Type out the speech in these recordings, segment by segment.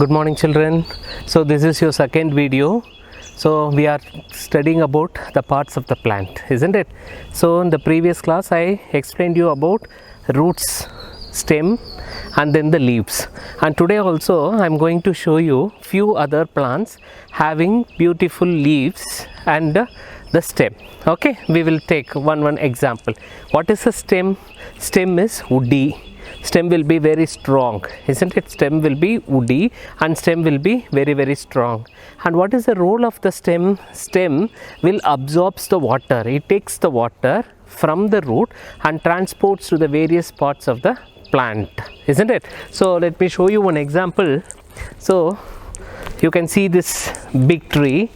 Good morning children. So this is your second video. So we are studying about the parts of the plant, isn't it? So in the previous class I explained you about roots, stem and then the leaves, and today also I am going to show you few other plants having beautiful leaves and the stem. Okay, we will take one example. What is a stem? Stem is woody. Stem will be very strong, isn't it? Stem will be woody and stem will be very strong. And what is the role of the stem? Stem will absorbs the water. It takes the water from the root and transports to the various parts of the plant, isn't it? So let me show you one example. So you can see this big tree.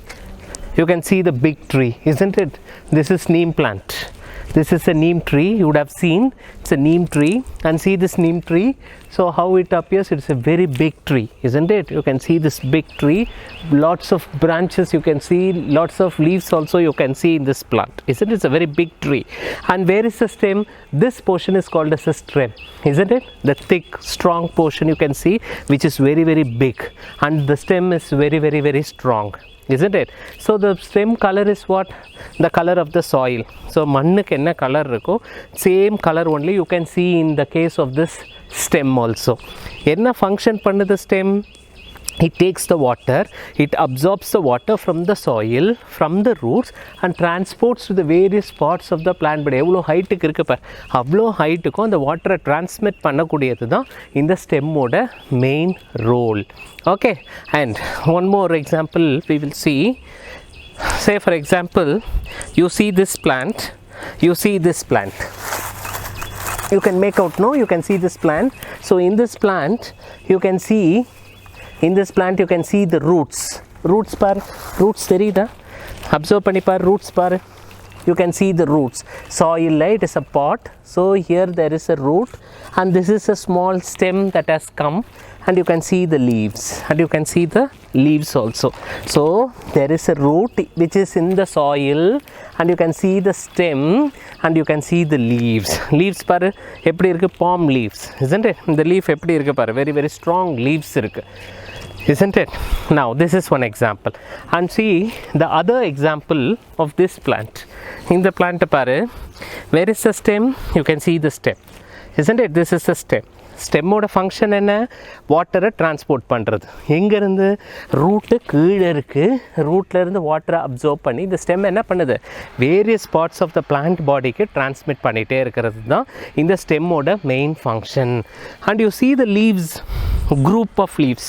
You can see the big tree, isn't it? This is neem plant. This is a neem tree. You would have seen it's a neem tree, and see this neem tree. So how it appears, it's a very big tree, isn't it? You can see this big tree, lots of branches, you can see lots of leaves also you can see in this plant, isn't it? It's a very big tree. And where is the stem? This portion is called as a stem, isn't it? The thick strong portion you can see, which is very big, and the stem is very strong, isn't it? So the stem color is what? The color of the soil. So mannukku enna color irukko, same color only you can see in the case of this stem also. Enna function pannudhu stem? It takes the water, it absorbs the water from the soil, from the roots, and transports to the various parts of the plant. But evlo height ku irukku par, avlo height ku the water transmit panna kudiyadhu da in the stem oda main role. Okay, and one more example we will see. Say for example, you see this plant, you see this plant. You can make out, no? You can see this plant. So in this plant you can see, in this plant you can see the roots. Roots par, roots therida, observe pani par, roots par. You can see the roots. Soil, it is a pot. So here there is a root, and this is a small stem that has come, and you can see the leaves, and you can see the leaves also. So there is a root which is in the soil, and you can see the stem, and you can see the leaves. Leaves par eppadi irukku? Palm leaves, isn't it? The leaf eppadi irukku par, very strong leaves irukku, isn't it? Now this is one example, and see the other example of this plant. In the plant paru, where is the stem? You can see the stem, isn't it? This is the stem. Stem oda function enna? Water transport பண்றது. எங்க இருந்து? Root கீழ இருக்கு, ரூட்ல இருந்து வாட்டரை observe பண்ணி இந்த ஸ்டெம் என்ன பண்ணுது? Various parts of the plant பாடிக்கு டிரான்ஸ்மிட் பண்ணிட்டே இருக்கிறது தான் இந்த ஸ்டெம்மோட main function. And you see the leaves, group of leaves,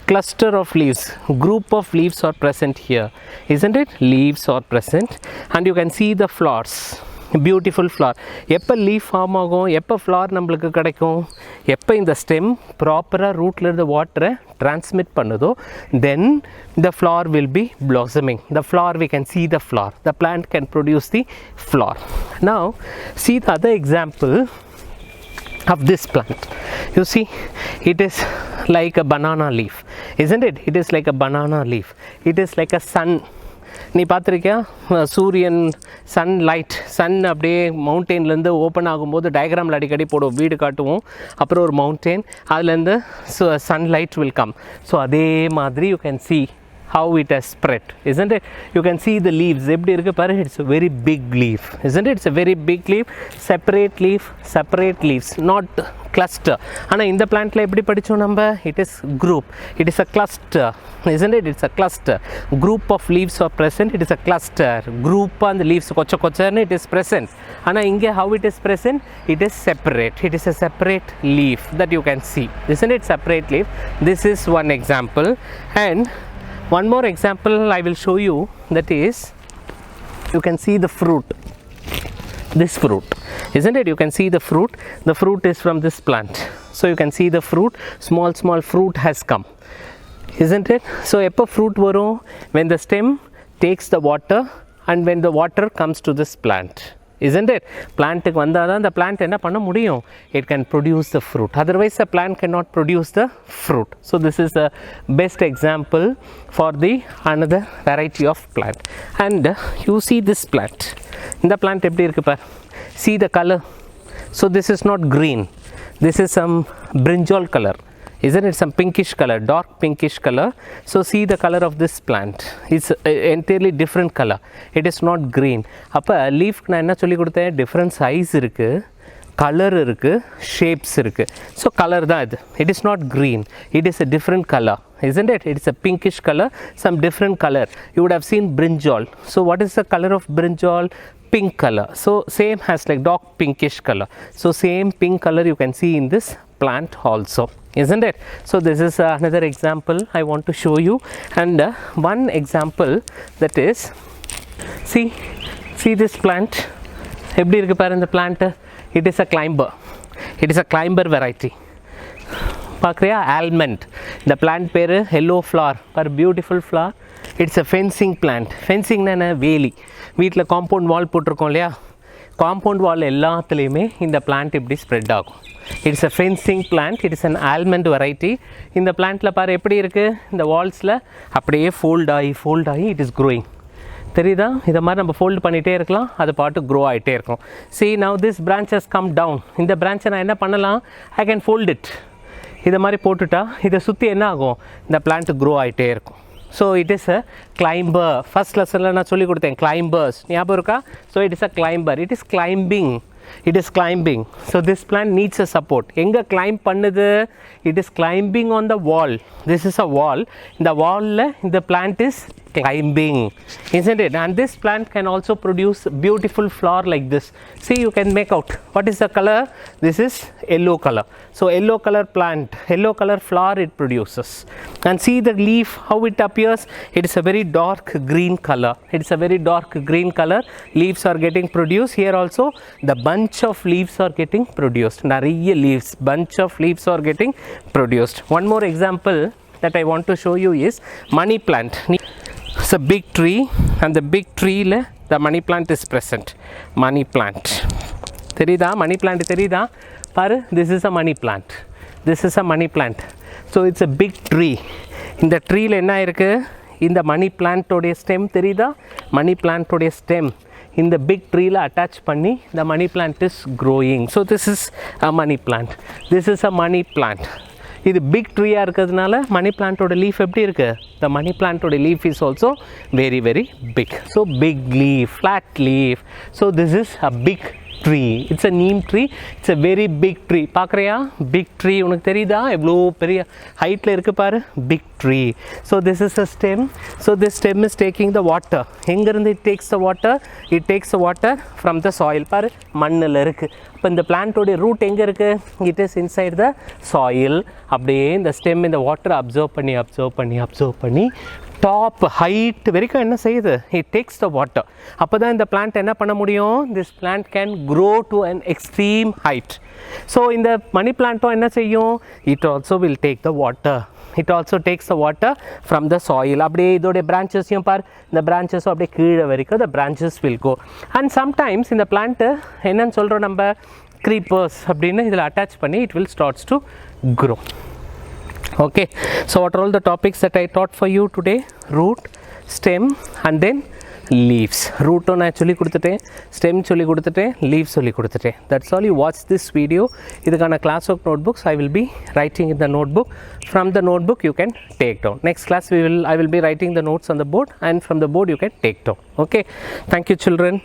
cluster of leaves, group of leaves are present here, isn't it? Leaves are present, and you can see the flowers, beautiful flower. எப்போ leaf form ஆகும், எப்போ flower நம்மளுக்கு கிடைக்கும்? எப்போ இந்த stem ப்ராப்பராக ரூட்டில் இருந்து வாட்டரை transmit பண்ணுதோ, then the flower will be blossoming. The flower, we can see the flower. The plant can produce the flower. Now see the other example of this plant. You see, it is like a banana leaf, isn't it? It is like a banana leaf. It is like a sun. நீ பார்த்துருக்கியா? சூரியன் sunlight, Sun அப்படியே மவுண்டெயின்லேருந்து open ஆகும்போது டயக்ராமில் அடிக்கடி போடுவோம், வீடு காட்டுவோம், அப்புறம் ஒரு மவுண்டெயின், அதுலேருந்து சன்லைட் வில் கம். ஸோ அதே மாதிரி you can see how it has spread, isn't it? You can see the leaves எப்படி இருக்கு பாரு. It's a very big leaf, isn't it? It's a very big leaf, separate leaves, not cluster. ஆனா இந்த பிளான்ட்ல எப்படி படிச்சோம் நம்ம? It is group, it is a cluster, isn't it? It's a cluster. Group of leaves are present, it is a cluster. Group and the leaves கொச்சன்னு it is present. ஆனா இங்க how it is present? It is separate. It is a separate leaf that you can see, isn't it? Separate leaf. This is one example, and one more example I will show you, that is, you can see the fruit, this fruit, isn't it? You can see the fruit. The fruit is from this plant. So you can see the fruit, small fruit has come, isn't it? So எப்போ fruit வரும்? When the stem takes the water, and when the water comes to this plant, isn't it? பிளான்ட்டுக்கு வந்தால் தான் the plant என்ன பண்ண முடியும்? It can produce the fruit. Otherwise the plant cannot produce the fruit. So this is the best example for the another variety of plant. And you see this plant. இந்த plant எப்படி இருக்கு பார். See the color. So this is not green. This is some brinjal color. isn't it? Some pinkish color, dark pinkish color. So see the color of this plant, it's entirely different color, it is not green. அப்போ லீஃப்க்கு நான் என்ன சொல்லி கொடுத்தேன், different size இருக்குது, colour இருக்குது, shapes இருக்குது. So colour தான் இது, it is not green, it is a different color, isn't it? It is a pinkish color, some different color. You would have seen brinjal. So what is the color of brinjal? Pink color. So same has like dark pinkish color. So same pink color you can see in this plant also, isn't it? So this is another example I want to show you. And one example, that is, see this plant, எப்படி இருக்கு பாரு இந்த plant. It is a climber, it is a climber variety. பார்க்குறியா, almond. இந்த plant பேர் yellow flower, பாரு beautiful flower. It's a fencing plant. ஃபென்சிங்னா என்ன, வேலி. வீட்டில் காம்பவுண்ட் வால் போட்டிருக்கோம் இல்லையா, காம்பவுண்ட் வால் எல்லாத்துலேயுமே இந்த பிளான்ட் இப்படி ஸ்ப்ரெட் ஆகும். It's a fencing plant, it's an almond variety. இந்த பிளான்ட்டில் பாரு எப்படி இருக்குது, இந்த வால்ஸில் அப்படியே ஃபோல்ட் ஆகி இட் இஸ் க்ரோயிங். தெரியுதா, இதை மாதிரி நம்ம ஃபோல்டு பண்ணிகிட்டே இருக்கலாம், அது பாட்டு க்ரோ ஆகிட்டே இருக்கும். See now this branch has come down. இந்த பிரான்ச்சை நான் என்ன பண்ணலாம், I can fold it. இதை மாதிரி போட்டுட்டா இதை சுற்றி என்ன ஆகும், இந்த பிளான்ட் க்ரோ ஆகிட்டே இருக்கும். So it is a climber. First லெசனில் நான் சொல்லி கொடுத்தேன் கிளைம்பர்ஸ், ஞாபகம் இருக்கா? So it is a climber, it is climbing, it is climbing. So this plant needs a support. எங்கே climb பண்ணுது, it is climbing on the wall. This is a wall. இந்த wall the plant is climbing, isn't it? And this plant can also produce beautiful flower like this. See, you can make out what is the color. This is yellow color. So yellow color plant, yellow color flower it produces. And see the leaf, how it appears. It is a very dark green color. It is a very dark green color. Leaves are getting produced. Here also the bunch of leaves are getting produced. நிறைய leaves, bunch of leaves are getting produced. One more example that I want to show you is money plant. It's a big tree, and the big tree the money plant is present. Money plant, தெரியுதா, money plant தெரியுதா பாரு, this is a money plant, this is a money plant. So it's a big tree. இந்த ட்ரீல என்ன இருக்கு, இந்த மணி பிளான்ட்டோடைய stem தெரியுதா, மணி பிளான்ட்டோடைய stem இந்த big ட்ரீல attach பண்ணி the money plant is growing. So this is a money plant, this is a money plant. இது big ட்ரீயாக இருக்கிறதுனால மணி பிளான்ட்டோட லீஃப் எப்படி இருக்குது, த மணி பிளான்ட்டோட leaf is also very very big. So big leaf, flat leaf. So this is a big tree, it's a neem tree, it's a very big tree. பார்க்குறியா big tree, உனக்கு தெரியுதா எவ்வளோ பெரிய ஹைட்டில் இருக்குது பாரு, big tree. So this is a stem. So this stem is taking the water. எங்கேருந்து it takes the water, it takes the water from the soil. பாரு மண்ணில் இருக்குது. இப்போ இந்த பிளான்ட்டோடைய ரூட் எங்கே இருக்குது, it is inside the soil. அப்படியே இந்த ஸ்டெம் இந்த வாட்டரை அப்சர்வ் பண்ணி டாப் ஹைட் வரைக்கும் என்ன செய்யுது, இட் டேக்ஸ் த வாட்டர். அப்போ தான் இந்த பிளான்ட் என்ன பண்ண முடியும், this plant can grow to an extreme height. So இந்த மணி பிளான்ட்டும் என்ன செய்யும், it also will take the water, it also takes the water from the soil. அப்படியே இதோடைய பிரான்ச்சஸையும் பார், இந்த பிரான்ச்சஸும் அப்படியே கீழே வரைக்கும் the branches will go. And sometimes இந்த பிளான்ட்டு என்னன்னு சொல்கிறோம் நம்ம, creepers அப்படின்னு இதில் அட்டாச் பண்ணி it will starts to grow. Okay, so what are all the topics that I taught for you today? Root, stem and then leaves. root நான் சொல்லி கொடுத்துட்டேன், stem சொல்லி கொடுத்துட்டேன், leaves சொல்லி கொடுத்துட்டேன். That's all. You watch this video. இதுக்கான class work notebooks I will be writing in the notebook. From the notebook you can take down. Next class I will be writing the notes on the board, and from the board you can take down. Okay, thank you children.